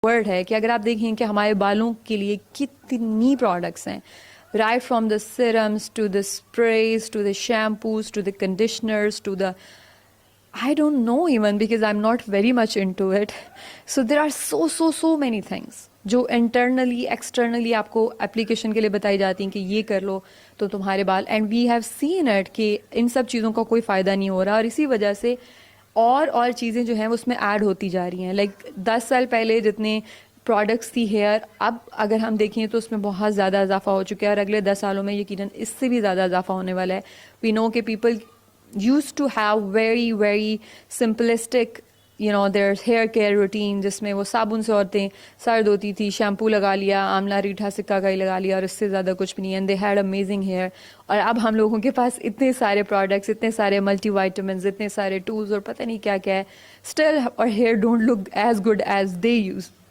Word ہے کہ اگر آپ دیکھیں کہ ہمارے بالوں کے لیے کتنی پروڈکٹس ہیں، right from the serums to the sprays to the shampoos to the conditioners to the I don't know even because I'm not very much into it. So there are so many things جو internally externally آپ کو application کے لیے بتائی جاتی ہیں کہ یہ کر لو تو تمہارے بال، and we have seen it کہ ان سب چیزوں کا کوئی فائدہ نہیں ہو رہا، اور اسی وجہ سے اور چیزیں جو ہیں اس میں ایڈ ہوتی جا رہی ہیں. لائک 10 سال پہلے جتنے پروڈکٹس تھی ہیئر، اب اگر ہم دیکھیں تو اس میں بہت زیادہ اضافہ ہو چکا ہے، اور اگلے 10 سالوں میں یقیناً اس سے بھی زیادہ اضافہ ہونے والا ہے. وی نو کہ people used to have very simplistic their hair care routine جس میں وہ صابن سے عورتیں سر دھوتی تھی، شیمپو لگا لیا، آملہ ریٹھا سکہ کائی لگا لیا، اور اس سے زیادہ کچھ بھی نہیں، and they had amazing hair. اور اب ہم لوگوں کے پاس اتنے سارے پروڈکٹس، اتنے سارے ملٹی وائٹامنز، اتنے سارے ٹولز اور پتہ نہیں کیا کیا ہے، still our hair don't look as good as they used.